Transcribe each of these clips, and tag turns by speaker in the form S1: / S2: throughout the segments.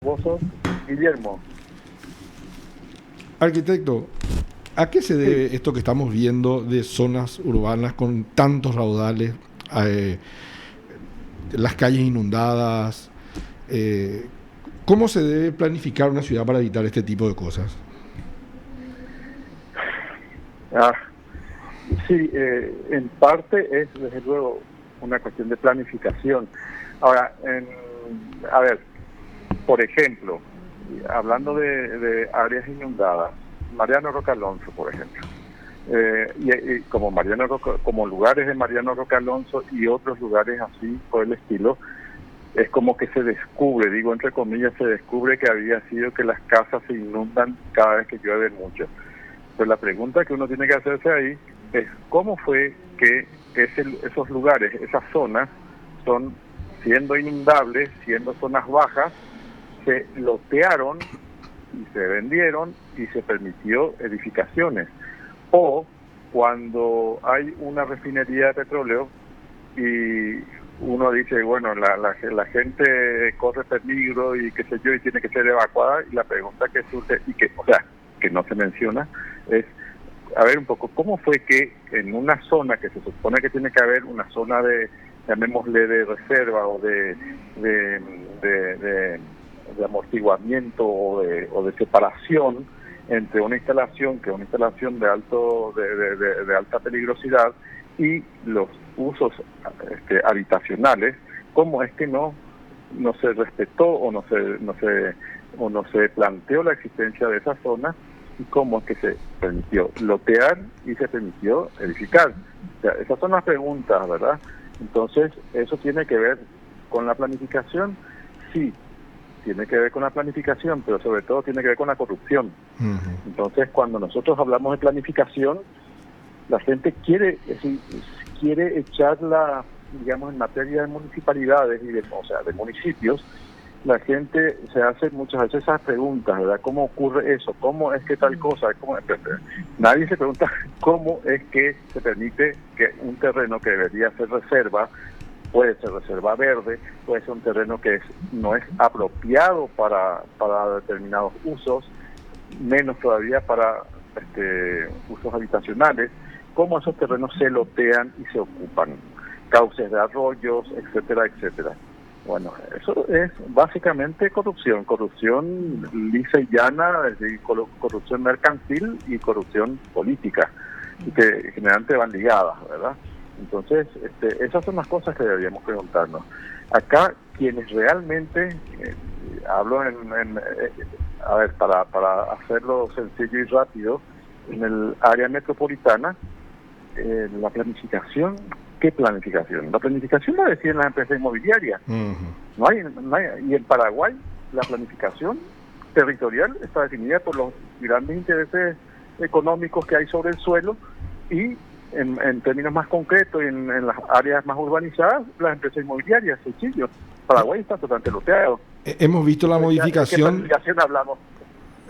S1: Vos sos Guillermo.
S2: Arquitecto, ¿a qué se debe
S1: Sí.
S2: esto que estamos viendo de zonas urbanas con tantos raudales, eh, las calles inundadas? Eh, ¿Cómo se debe planificar una ciudad para evitar este tipo de cosas?
S1: Ah, sí, en parte es desde luego una cuestión de planificación. Ahora, a ver, por ejemplo, hablando de áreas inundadas, Mariano Roca Alonso, por ejemplo, y como como lugares de Mariano Roca Alonso y otros lugares así por el estilo, es como que se descubre, digo entre comillas, se descubre que había sido que las casas se inundan cada vez que llueve mucho. Pues la pregunta que uno tiene que hacerse ahí es cómo fue que esos lugares, esas zonas, son siendo inundables, siendo zonas bajas, se lotearon y se vendieron y se permitió edificaciones. O cuando hay una refinería de petróleo y uno dice, bueno, la gente corre peligro y qué sé yo, y tiene que ser evacuada, y la pregunta que surge, y que, o sea, que no se menciona, es, a ver un poco, ¿cómo fue que en una zona que se supone que tiene que haber una zona de, llamémosle, de reserva o de, de, de, de amortiguamiento o de separación entre una instalación que es una instalación de alta peligrosidad y los usos habitacionales, cómo es que no se respetó o no se planteó la existencia de esa zona y cómo es que se permitió lotear y se permitió edificar? O sea, esas son las preguntas, ¿verdad? Entonces, ¿eso tiene que ver con la planificación? Sí, tiene que ver con la planificación, pero sobre todo tiene que ver con la corrupción.
S2: Ujú.
S1: Entonces, cuando nosotros hablamos de planificación, la gente quiere echarla, digamos, en materia de municipalidades o sea, de municipios. La gente se hace muchas veces esas preguntas, ¿verdad? ¿Cómo ocurre eso? ¿Cómo es que tal cosa? Nadie se pregunta cómo es que se permite que un terreno que debería ser reserva, puede ser reserva verde, puede ser un terreno que no es apropiado para determinados usos, menos todavía para usos habitacionales, cómo esos terrenos se lotean y se ocupan, cauces de arroyos, etcétera, etcétera. Bueno, eso es básicamente corrupción lisa y llana, es decir, corrupción mercantil y corrupción política, y que generalmente van ligadas, ¿verdad? Entonces, esas son las cosas que deberíamos preguntarnos. Acá, quienes realmente, hablo a ver, para hacerlo sencillo y rápido, en el área metropolitana, la planificación, ¿qué planificación? La planificación la deciden las empresas inmobiliarias.
S2: Ujú.
S1: Y en Paraguay, la planificación territorial está definida por los grandes intereses económicos que hay sobre el suelo y en términos más concretos, en las áreas más urbanizadas, las empresas inmobiliarias, sencillo. Paraguay está totalmente loteado.
S2: Hemos visto la
S1: Entonces, ¿de qué
S2: modificación.
S1: planificación hablamos?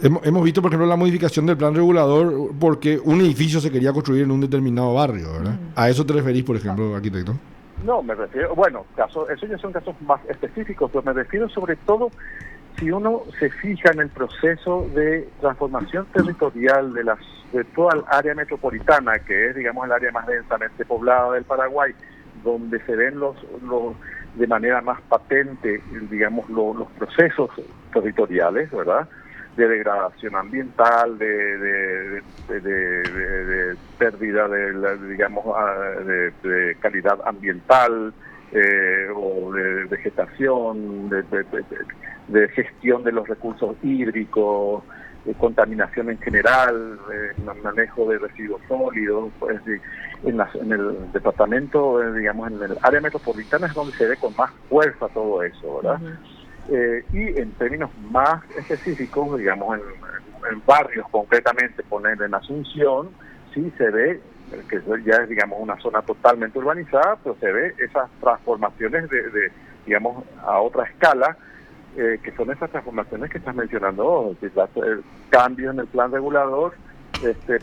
S2: Hemos visto, por ejemplo, la modificación del plan regulador porque un edificio se quería construir en un determinado barrio, ¿verdad? ¿A eso te referís, por ejemplo, arquitecto?
S1: No, me refiero, bueno, esos ya son casos más específicos, pero me refiero sobre todo si uno se fija en el proceso de transformación territorial de toda el área metropolitana, que es, digamos, el área más densamente poblada del Paraguay, donde se ven los de manera más patente, digamos, los procesos territoriales, ¿verdad? De degradación ambiental, de pérdida digamos, de calidad ambiental, o de vegetación, de gestión de los recursos hídricos, de contaminación en general, manejo de residuos sólidos. Pues, en el departamento, digamos, en el área metropolitana es donde se ve con más fuerza todo eso, ¿verdad? Y en términos más específicos, digamos, en barrios concretamente, poner en Asunción, sí se ve que ya es, digamos, una zona totalmente urbanizada, pero se ve esas transformaciones digamos, a otra escala, que son esas transformaciones que estás mencionando vos, cambios en el plan regulador.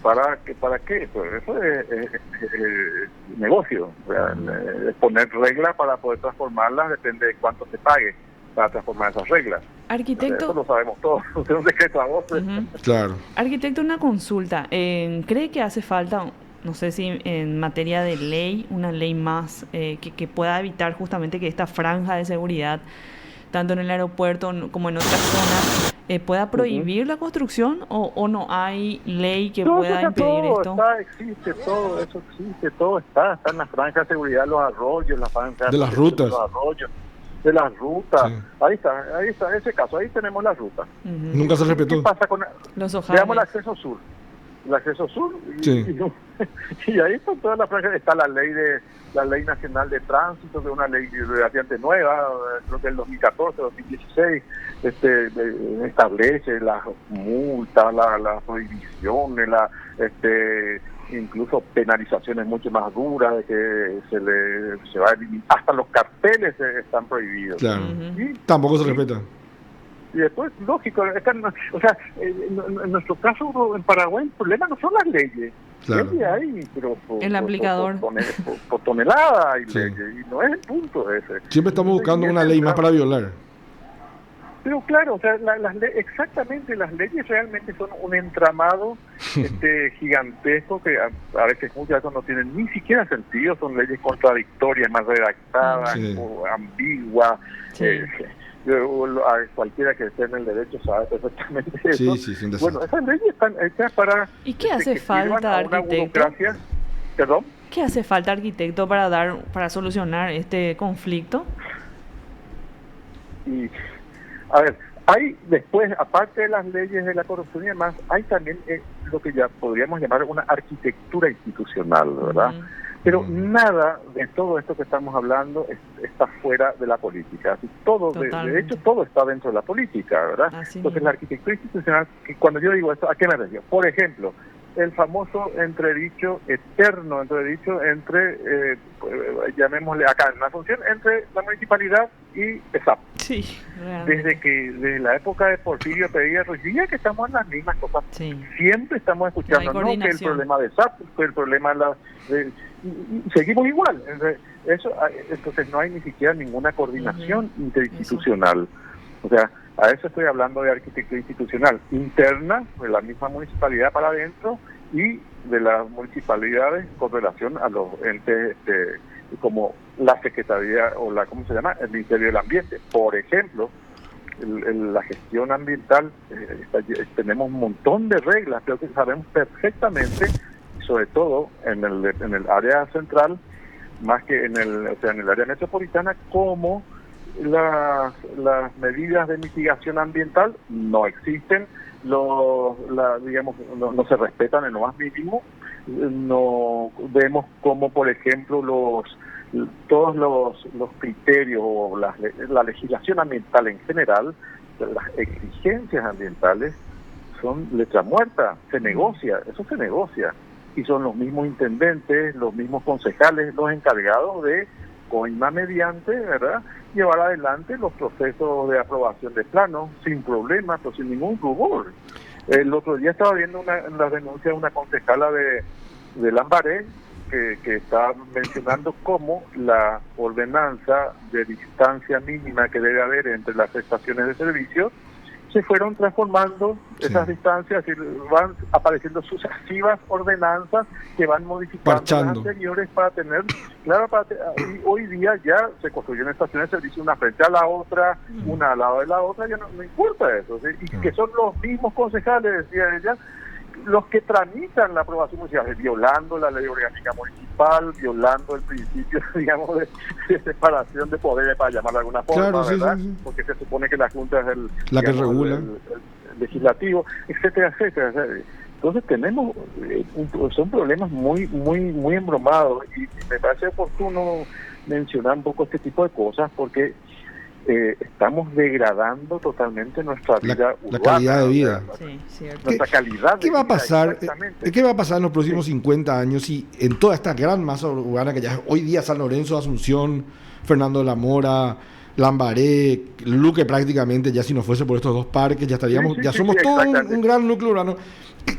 S1: ¿Para qué? Pues eso es negocio, poner reglas para poder transformarlas, depende de cuánto se pague. para transformar esas reglas.
S3: Arquitecto,
S1: Eso lo sabemos todos, es un decreto a voces.
S2: Claro.
S3: arquitecto, una consulta. ¿Cree que hace falta, no sé si en materia de ley, una ley más que pueda evitar justamente que esta franja de seguridad, tanto en el aeropuerto como en otras zonas, pueda prohibir la construcción o no hay ley que
S1: No,
S3: pueda impedir esto?
S1: Existe, todo eso existe, todo está en la franja de seguridad, los arroyos, la franja
S2: De las rutas.
S1: los arroyos, de las rutas.
S2: Sí.
S1: Ahí está, ese caso, ahí tenemos la ruta.
S3: Ujú.
S2: Nunca se
S1: ¿Qué
S2: respetó.
S1: pasa con
S3: Los
S1: veamos
S3: ojales.
S1: el acceso sur? El acceso sur
S2: Sí.
S1: y ahí está toda la franja, está la ley nacional de tránsito, que es una ley relativamente nueva, creo que el 2014, 2016, establece las multas, las prohibiciones, incluso penalizaciones mucho más duras, de que se va a eliminar, hasta los carteles están prohibidos.
S2: Claro.
S3: Ujú.
S1: Y
S2: Tampoco se respeta.
S1: y después, lógico, o sea, en nuestro caso en Paraguay el problema no son las leyes.
S2: Claro.
S1: Leyes hay, pero
S3: El aplicador.
S1: por tonelada hay
S2: Sí.
S1: leyes, y no es el punto ese.
S2: Siempre estamos buscando
S1: Y
S2: una
S1: ese
S2: ley
S1: es
S2: más
S1: el-
S2: para violar.
S1: Pero claro, o sea, exactamente, las leyes realmente son un entramado gigantesco que a veces muchas veces no tienen ni siquiera sentido, son leyes contradictorias, mal redactadas,
S2: Sí.
S1: o ambiguas.
S3: Sí.
S1: A cualquiera que esté en el derecho sabe perfectamente eso.
S2: Sí, sí, sin desastre.
S1: Bueno, esas leyes están hechas para
S3: ¿Y qué hace
S1: que sirvan
S3: falta,
S1: a una
S3: arquitecto?
S1: burocracia. ¿Perdón?
S3: ¿Qué hace falta, arquitecto, para solucionar este conflicto?
S1: Y, a ver, hay después, aparte de las leyes de la corrupción y demás, hay también lo que ya podríamos llamar una arquitectura institucional, ¿verdad?
S3: Ujú.
S1: Pero nada de todo esto que estamos hablando está fuera de la política. Así, todo, de
S3: Totalmente.
S1: hecho, todo está dentro de la política, ¿verdad?
S3: Así
S1: Entonces,
S3: mismo.
S1: la arquitectura institucional, que cuando yo digo esto, ¿a qué me refiero? Por ejemplo, el famoso eterno entredicho entre, llamémosle acá, en la función entre la municipalidad y ESAP.
S3: Sí, realmente.
S1: Desde la época de Porfirio Pereira Ruiz, que estamos en las mismas cosas.
S3: Sí.
S1: Siempre estamos escuchando,
S3: No hay
S1: no, que el
S3: coordinación.
S1: problema de SAP, que el problema y seguimos igual. Entonces no hay ni siquiera ninguna coordinación
S3: Ujú.
S1: interinstitucional. O sea, a eso estoy hablando de arquitectura institucional interna, de la misma municipalidad para adentro, y de las municipalidades con relación a los entes como la Secretaría o ¿cómo se llama? El Ministerio del Ambiente. Por ejemplo, la gestión ambiental, tenemos un montón de reglas, creo que sabemos perfectamente, sobre todo en el área central, más que en el área metropolitana, como las medidas de mitigación ambiental no existen, digamos, no se respetan en lo más mínimo. No vemos como, por ejemplo, todos los criterios o la legislación ambiental en general, las exigencias ambientales son letra muerta, se negocia, eso se negocia, y son los mismos intendentes, los mismos concejales, los encargados de, coima mediante, ¿verdad?, llevar adelante los procesos de aprobación de planos sin problemas, pero sin ningún rubor. El otro día estaba viendo la denuncia de una concejala de Lambaré que está mencionando cómo la ordenanza de distancia mínima que debe haber entre las estaciones de servicio se fueron transformando esas distancias, y van apareciendo sucesivas ordenanzas que van modificando
S2: Parchando.
S1: las anteriores para tener, claro, y hoy día ya se construyen estaciones de servicio una frente a la otra, una al lado de la otra, ya no importa eso, ¿sí? Y que son los mismos concejales, decía ella, los que tramitan la aprobación municipal, violando la ley orgánica municipal, violando el principio, digamos, de separación de poderes, para llamarlo de alguna forma,
S2: Claro, sí,
S1: ¿verdad?
S2: sí, sí.
S1: Porque se supone que la Junta es
S2: La que
S1: digamos,
S2: regula.
S1: el legislativo, etcétera, etcétera. Entonces tenemos, son problemas muy, muy, muy embromados, y me parece oportuno mencionar un poco este tipo de cosas, porque estamos degradando totalmente nuestra vida
S2: La
S1: urbana,
S2: calidad de vida.
S3: Sí, cierto.
S1: nuestra calidad
S2: ¿Qué
S1: de
S2: va a
S1: vida,
S2: pasar?
S1: exactamente.
S2: ¿Qué va a pasar en los próximos 50 años si en toda esta gran masa urbana que ya es hoy día San Lorenzo, Asunción, Fernando de la Mora, Lambaré, Luque, prácticamente, ya si no fuese por estos dos parques, ya estaríamos,
S1: Sí, sí,
S2: ya
S1: sí,
S2: somos
S1: sí,
S2: todo
S1: exactamente.
S2: un gran núcleo urbano.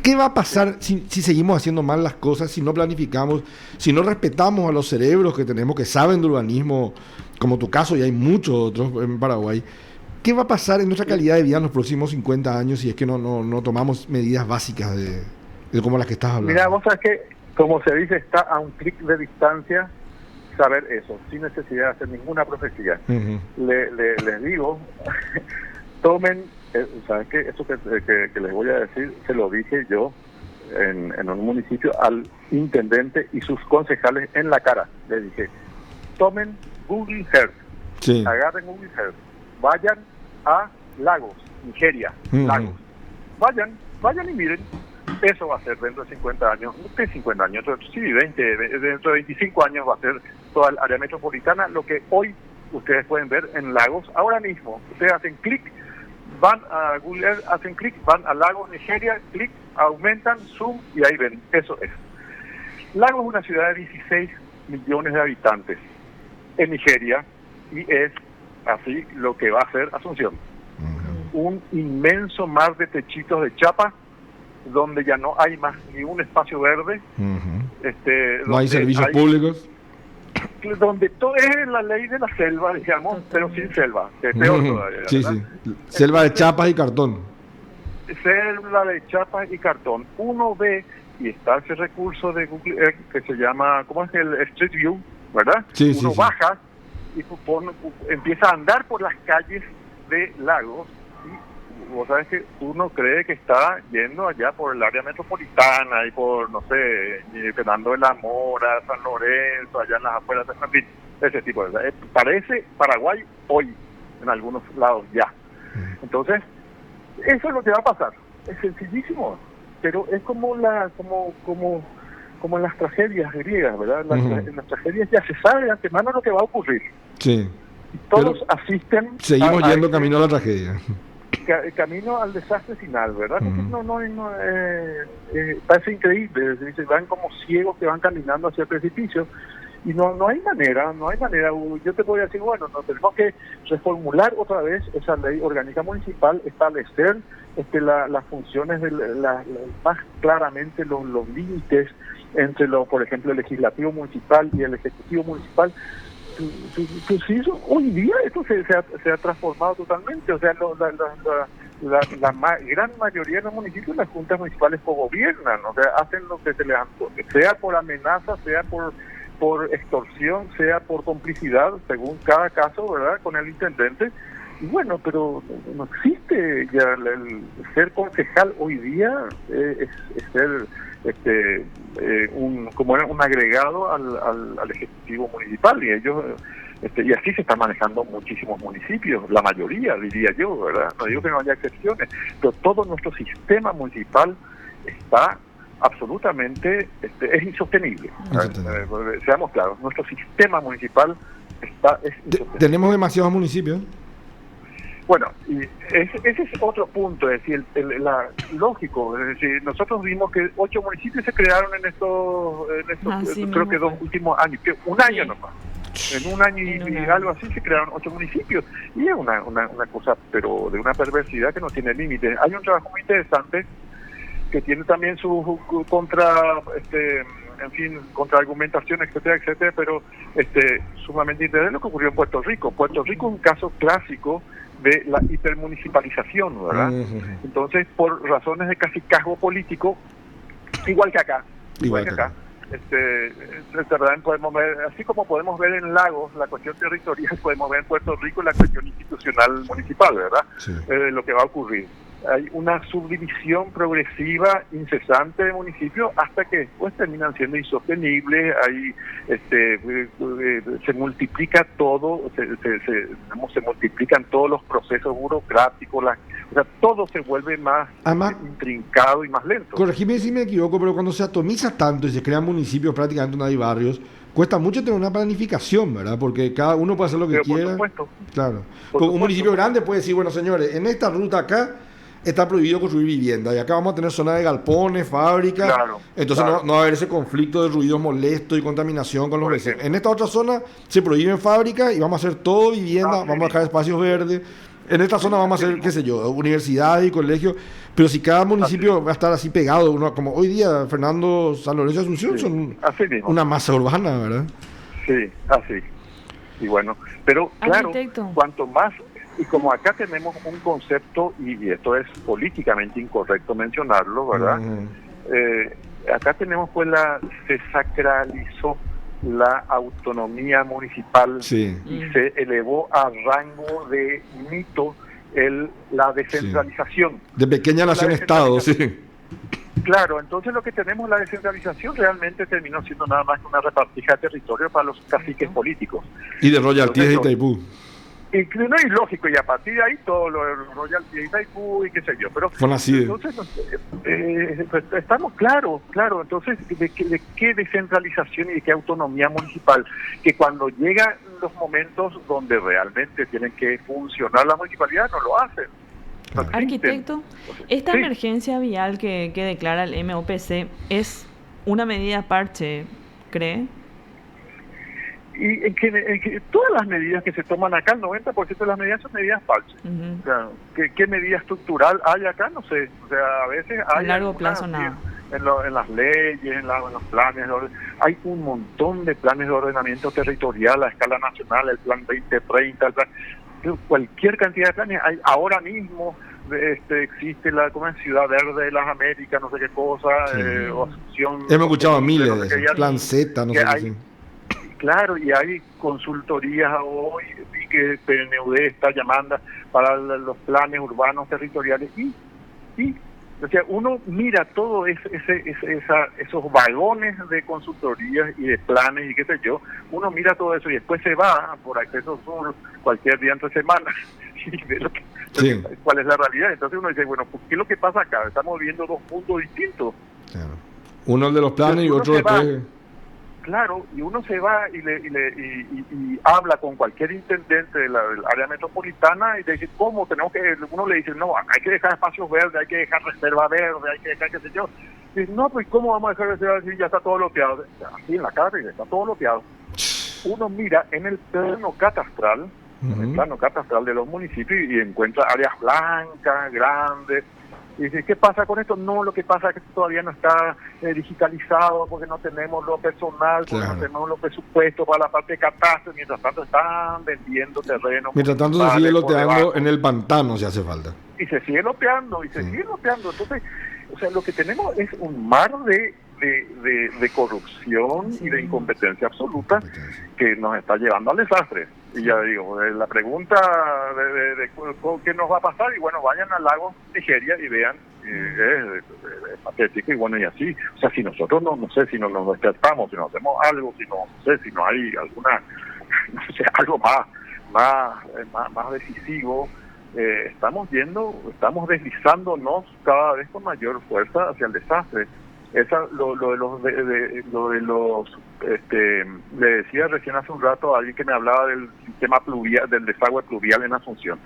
S2: ¿Qué va a pasar si seguimos haciendo mal las cosas, si no planificamos, si no respetamos a los cerebros que tenemos que saben de urbanismo, como tu caso, y hay muchos otros en Paraguay? ¿Qué va a pasar en nuestra calidad de vida en los próximos 50 años si es que no tomamos medidas básicas de como las que estás hablando?
S1: Mira, vos sabés que, como se dice, está a un clic de distancia saber eso, sin necesidad de hacer ninguna profecía. Les digo, tomen, ¿sabes qué? Eso que les voy a decir, se lo dije yo en un municipio al intendente y sus concejales en la cara. Les dije, tomen Google Earth, agarren Google Earth, vayan a Lagos, Nigeria, Lagos. Vayan y miren. Eso va a ser dentro de 50 años, no sé 50 años, sí, 20, dentro de 25 años va a ser toda el área metropolitana, lo que hoy ustedes pueden ver en Lagos. Ahora mismo, ustedes hacen clic, van a Google Earth, hacen clic, van a Lagos, Nigeria, clic, aumentan, zoom y ahí ven, eso es. Lagos es una ciudad de 16 millones de habitantes en Nigeria y es así lo que va a ser Asunción. Un inmenso mar de techitos de chapa donde ya no hay más ni un espacio verde,
S2: no hay servicios públicos,
S1: donde todo es la ley de la selva, digamos, pero sin selva, que es peor todavía.
S2: Sí. Selva de chapas y cartón.
S1: Selva de chapas y cartón. Uno ve, y está ese recurso de Google Earth que se llama, ¿cómo es? El Street View, ¿verdad? Uno baja y empieza a andar por las calles de Lagos. Vos sabés que uno cree que está yendo allá por el área metropolitana y por, no sé, Fernando de la Mora, San Lorenzo, allá en las afueras, en fin, ese tipo de cosas. Parece Paraguay hoy, en algunos lados ya. Entonces, eso es lo que va a pasar. Es sencillísimo, pero es como en las tragedias griegas, ¿verdad? En las tragedias ya se sabe de antemano lo que va a ocurrir.
S2: Sí.
S1: Y todos asisten.
S2: Seguimos yendo camino a la tragedia.
S1: Camino al desastre final, ¿verdad? Parece increíble, van como ciegos que van caminando hacia el precipicio y no hay manera. Yo te podría decir, bueno, no tenemos que reformular otra vez esa ley orgánica municipal, establecer las funciones más claramente los límites entre por ejemplo el legislativo municipal y el ejecutivo municipal. Sí, hoy día esto se ha transformado totalmente. O sea, la gran mayoría de los municipios, las juntas municipales cogobiernan, o sea, hacen lo que se les antoje, sea por amenaza, sea por extorsión, sea por complicidad, según cada caso, ¿verdad?, con el intendente. Y bueno, pero no existe ya el ser concejal hoy día, es ser como un agregado al ejecutivo municipal, y ellos y así se están manejando muchísimos municipios, la mayoría, diría yo, ¿verdad? No digo que no haya excepciones, pero todo nuestro sistema municipal está absolutamente es insostenible. Seamos claros, nuestro sistema municipal es insostenible.
S2: ¿Tenemos demasiados municipios?
S1: Bueno, y ese es otro punto, es decir, lógico, es decir, nosotros vimos que 8 municipios se crearon en estos creo que 2 últimos años, un año nomás. En un año y algo así se crearon 8 municipios, y es una cosa, pero de una perversidad que no tiene límite. Hay un trabajo muy interesante que tiene también su contraargumentación, etcétera, pero sumamente interesante lo que ocurrió en Puerto Rico. Puerto Rico es un caso clásico de la hipermunicipalización, ¿verdad? Entonces, por razones de casi casco político, igual que acá, podemos ver, así como podemos ver en Lagos la cuestión territorial, podemos ver en Puerto Rico la cuestión institucional municipal, ¿verdad? Sí. Lo que va a ocurrir. Hay una subdivisión progresiva, incesante de municipios, hasta que después terminan siendo insostenibles. Ahí se multiplica todo, se multiplican todos los procesos burocráticos, o sea, todo se vuelve más intrincado y más lento.
S2: Corregime si me equivoco, pero cuando se atomiza tanto y se crean municipios, prácticamente no hay barrios, cuesta mucho tener una planificación, ¿verdad? Porque cada uno puede hacer lo que quiera. Por supuesto. Claro. Un municipio grande puede decir, bueno, señores, en esta ruta acá está prohibido construir vivienda y acá vamos a tener zona de galpones, fábricas, entonces no va a haber ese conflicto de ruidos molestos y contaminación con los vecinos. En esta otra zona se prohíben fábricas y vamos a hacer todo vivienda, vamos a dejar espacios verdes. En esta zona vamos a hacer, qué sé yo, universidades y colegios, pero si cada municipio va a estar así pegado, como hoy día Fernando, San Lorenzo y Asunción son una masa urbana, ¿verdad?
S1: Sí, así. Y bueno, pero claro, cuanto más Y como acá tenemos un concepto, y esto es políticamente incorrecto mencionarlo, ¿verdad? Acá tenemos pues se sacralizó la autonomía municipal
S2: Sí.
S1: y se elevó a rango de mito la descentralización.
S2: Sí. De pequeña nación-estado, sí.
S1: Claro, entonces lo que tenemos, la descentralización realmente terminó siendo nada más que una repartija de territorio para los caciques políticos.
S2: Y de royalties de Itaipú.
S1: Y no es lógico, y a partir de ahí todo lo royalties de Itaipú y qué sé yo. Pero entonces pues, estamos claro, entonces de qué descentralización y de qué autonomía municipal, que cuando llegan los momentos donde realmente tienen que funcionar la municipalidad no lo hacen.
S3: Arquitecto, esta emergencia vial que declara el MOPC es una medida parche, ¿cree?
S1: Y en que todas las medidas que se toman acá, el 90% de las medidas son medidas parche. O sea, ¿qué medida estructural hay acá? No sé. O sea, a veces hay...
S3: A largo plazo nada.
S1: En las leyes, en los planes, hay un montón de planes de ordenamiento territorial a escala nacional, el plan 2030, el plan... Cualquier cantidad de planes hay ahora mismo. Existe la Ciudad Verde de las Américas, no sé qué cosa, o Asunción.
S2: Hemos escuchado miles de eso, Plan Z, no sé qué.
S1: Claro, y hay consultorías hoy y que PNUD está llamando para los planes urbanos territoriales y o sea, uno mira todo esos vagones de consultorías y de planes y qué sé yo, uno mira todo eso y después se va por Acceso Sur cualquier día entre semanas y ve cuál es la realidad. Entonces uno dice, bueno, pues, ¿qué es lo que pasa acá? Estamos viendo dos puntos distintos.
S2: Claro. Uno el de los planes y otro después...
S1: Claro, y uno se va y habla con cualquier intendente del área metropolitana y le dice, ¿cómo? Uno le dice, no, hay que dejar espacios verdes, hay que dejar reserva verde, hay que dejar qué sé yo. Y dice, no, pues ¿cómo vamos a dejar reserva verde si ya está todo loteado? Así en la cara está todo loteado. Uno mira en el plano catastral, de los municipios y encuentra áreas blancas, grandes. Y dice, ¿qué pasa con esto? No, lo que pasa es que todavía no está digitalizado porque no tenemos lo personal, porque no tenemos los presupuestos para la parte de catástrofe. Mientras tanto están vendiendo terrenos.
S2: Mientras tanto se sigue loteando en el pantano si hace falta.
S1: Y se sigue loteando, sigue loteando. Entonces, o sea, lo que tenemos es un mar de corrupción y de incompetencia absoluta que nos está llevando al desastre. Y ya digo, la pregunta de qué nos va a pasar, y bueno, vayan al lago Nigeria y vean, es patético, y bueno, y así. O sea, si nosotros no sé si nos despertamos, si no hacemos algo, no sé si no hay alguna, no sé, algo más decisivo, estamos deslizándonos cada vez con mayor fuerza hacia el desastre. Le decía recién hace un rato a alguien que me hablaba del sistema pluvial, del desagüe pluvial en Asunción,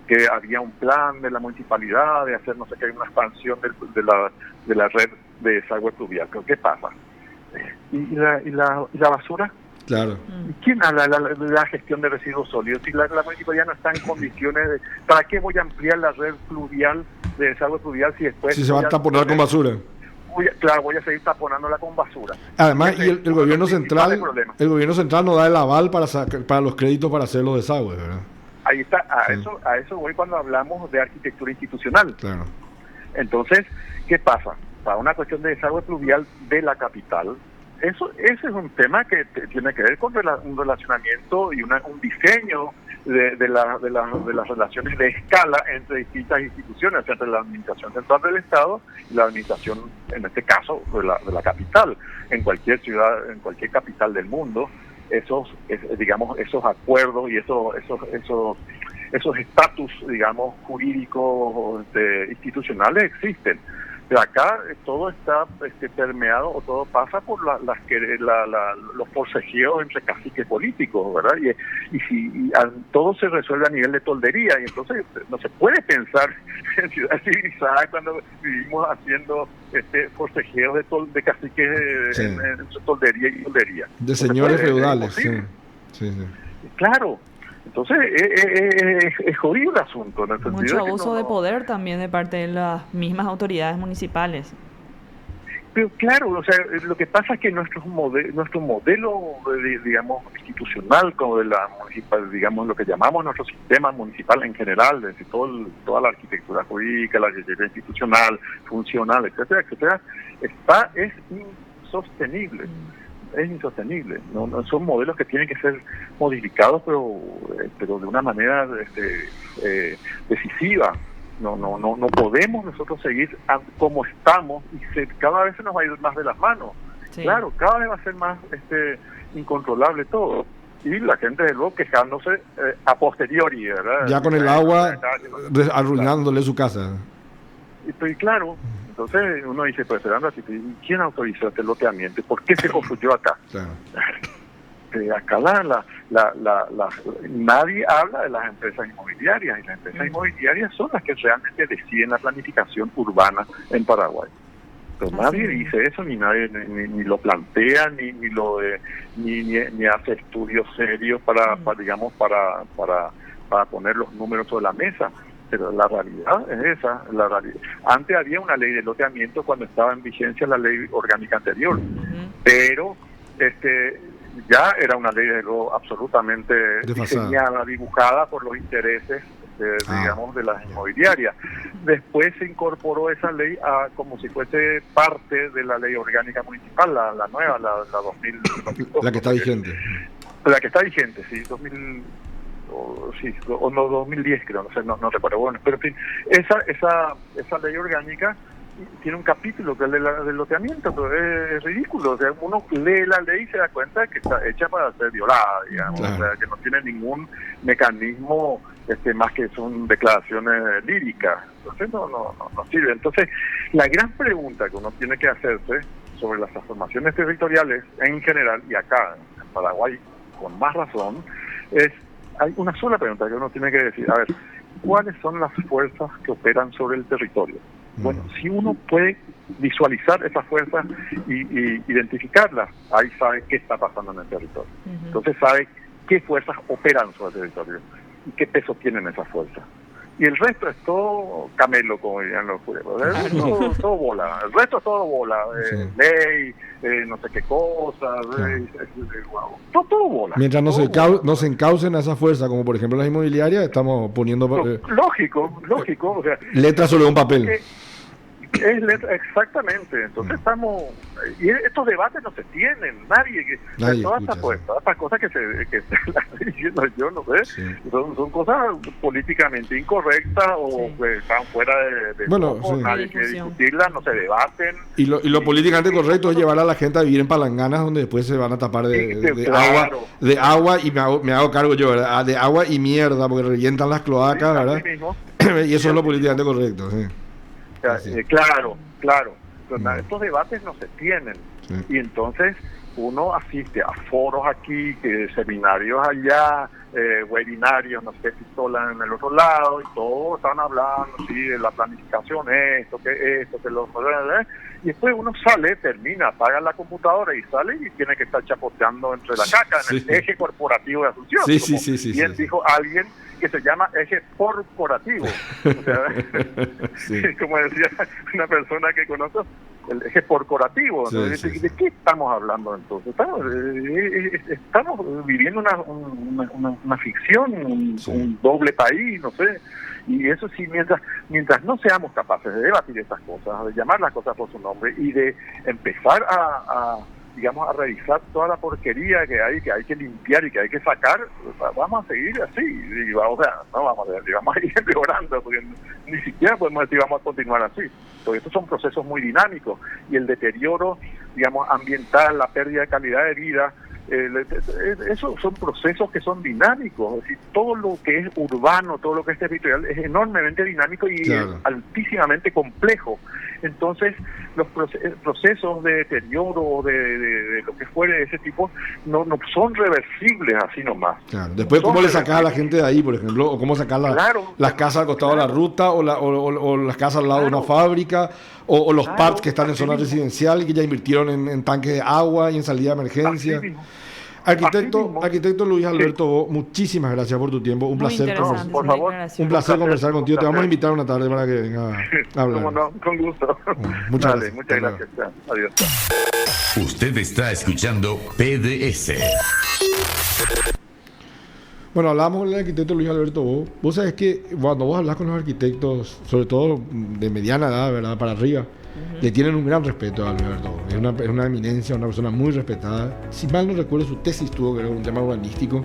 S1: que había un plan de la municipalidad de hacer no sé qué, una expansión de la red de desagüe pluvial. ¿Pero qué pasa? ¿Y la basura?
S2: Claro.
S1: ¿Quién habla de la gestión de residuos sólidos? Si la municipalidad no está en condiciones de... ¿Para qué voy a ampliar la red pluvial, de desagüe pluvial, si después...
S2: Si se va a taponar con basura.
S1: Voy a seguir taponándola con basura.
S2: Además, y el gobierno central no da el aval para los créditos para hacer los desagües, ¿verdad?
S1: Ahí está, a eso voy cuando hablamos de arquitectura institucional.
S2: Claro.
S1: Entonces, ¿qué pasa? Para una cuestión de desagüe pluvial de la capital, ese es un tema que tiene que ver con un relacionamiento y un diseño de las relaciones de escala entre distintas instituciones, entre la administración central del Estado y la administración, en este caso, de la capital. En cualquier ciudad, en cualquier capital del mundo, esos acuerdos y esos estatus, digamos, jurídicos institucionales existen. Pero acá todo está permeado, o todo pasa por los forcejeos entre caciques políticos, ¿verdad? Y todo se resuelve a nivel de toldería, y entonces no se puede pensar en ciudades civilizadas cuando vivimos haciendo forcejeos de caciques entre toldería y toldería.
S2: De señores feudales, sí.
S1: Claro. Entonces es jodido el asunto. En el sentido
S3: mucho abuso de poder también de parte de las mismas autoridades municipales.
S1: Pero claro, o sea, lo que pasa es que nuestro modelo, digamos, institucional, como de la municipal, digamos, lo que llamamos nuestro sistema municipal en general, es decir, toda la arquitectura jurídica, la arquitectura institucional, funcional, etcétera, etcétera, es insostenible. Es insostenible. No, son modelos que tienen que ser modificados, pero de una manera decisiva. No podemos nosotros seguir como estamos y cada vez se nos va a ir más de las manos. Sí. Claro, cada vez va a ser más incontrolable todo. Y la gente de luego quejándose a posteriori, ¿verdad?
S2: Ya con el agua arruinándole su casa.
S1: Y claro, entonces uno dice, pues Fernando, ¿quién autorizó este loteamiento? ¿Por qué se construyó acá? Claro. Acá nadie habla de las empresas inmobiliarias, y las empresas inmobiliarias son las que realmente deciden la planificación urbana en Paraguay. Pero nadie dice eso, ni nadie ni lo plantea, ni hace estudios serios para poner los números sobre la mesa. Pero la realidad es esa. Antes había una ley de loteamiento cuando estaba en vigencia la ley orgánica anterior, pero ya era una ley de lo absolutamente diseñada, dibujada por los intereses digamos, de las inmobiliarias. Después se incorporó esa ley como si fuese parte de la ley orgánica municipal, la nueva, la 2000.
S2: La que está vigente.
S1: La que está vigente, sí, 2000. O no, 2010 creo, no sé, no recuerdo. Bueno, pero en fin, esa ley orgánica tiene un capítulo que es del loteamiento, pero es ridículo. O sea, uno lee la ley y se da cuenta de que está hecha para ser violada, digamos. Claro. O sea, que no tiene ningún mecanismo más que son declaraciones líricas. Entonces no sirve. Entonces, la gran pregunta que uno tiene que hacerse sobre las transformaciones territoriales en general, y acá en Paraguay con más razón, hay una sola pregunta que uno tiene que decir. A ver, ¿cuáles son las fuerzas que operan sobre el territorio? Bueno, si uno puede visualizar esas fuerzas y identificarlas, ahí sabe qué está pasando en el territorio. Entonces sabe qué fuerzas operan sobre el territorio y qué peso tienen esas fuerzas. Y el resto es todo camelo, como dirían los juegos. Todo bola. El resto es todo bola. Ley, no sé qué cosas. Todo bola.
S2: Mientras no se encaucen a esa fuerza, como por ejemplo las inmobiliarias, estamos poniendo...
S1: lógico. O sea,
S2: letras sobre un papel.
S1: Exactamente. Entonces estamos... Y estos debates no se tienen. Nadie todas estas cosas que las estoy diciendo yo, no sé, son cosas políticamente incorrectas o que están fuera de nadie quiere discutirlas, no se debaten.
S2: Y lo políticamente correcto es llevar a la gente a vivir en palanganas donde después se van a tapar de agua, y me hago cargo yo, ¿verdad? De agua y mierda, porque revientan las cloacas, ¿verdad? Y eso es lo políticamente correcto, sí.
S1: Claro. Entonces, estos debates no se tienen. Y entonces uno asiste a foros aquí, seminarios allá, webinarios, no sé, pistolas en el otro lado, y todos están hablando de la planificación, que lo... Y después uno sale, termina, apaga la computadora y sale y tiene que estar chapoteando entre la caca en el eje corporativo de Asunción. Bien dijo alguien que se llama eje corporativo. O sea, como decía una persona que conozco, el eje corporativo. ¿De qué estamos hablando entonces? Estamos viviendo una ficción, un doble país, no sé. Y eso sí, mientras no seamos capaces de debatir estas cosas, de llamar las cosas por su nombre y de empezar a revisar toda la porquería que hay que limpiar y que hay que sacar, vamos a seguir así. Y vamos a ir empeorando, porque ni siquiera podemos decir vamos a continuar así. Porque estos son procesos muy dinámicos y el deterioro, ambiental, la pérdida de calidad de vida, esos son procesos que son dinámicos. Es decir, todo lo que es urbano, todo lo que es territorial es enormemente dinámico y altísimamente complejo. Entonces los procesos de deterioro de lo que fuere de ese tipo no son reversibles así nomás.
S2: Después cómo le sacás a la gente de ahí, por ejemplo, o cómo sacar las casas al costado de la ruta, o las casas al lado de una fábrica, o los parks que están en zona residencial y que ya invirtieron en tanques de agua y en salida de emergencia. Arquitecto Luis Alberto Bo, muchísimas gracias por tu tiempo. Un
S3: Muy
S2: placer,
S3: interesante
S1: por
S3: esa
S1: favor.
S3: declaración.
S2: un placer
S1: Un placer,
S2: conversar
S1: un
S2: contigo. Te vamos a
S1: placer.
S2: invitar una tarde para que venga a hablar.
S1: Cómo no, con gusto.
S2: Muchas
S1: Dale,
S2: gracias.
S1: muchas
S2: Hasta luego.
S1: gracias. Ya, adiós.
S4: Usted está escuchando PDS.
S2: Bueno, hablamos con el arquitecto Luis Alberto Bo. Vos sabés que cuando vos hablas con los arquitectos, sobre todo de mediana edad, ¿verdad? Para arriba, le tienen un gran respeto a Luis Alberto Bo. Es una eminencia, una persona muy respetada. Si mal no recuerdo, su tesis tuvo que ver con un tema urbanístico.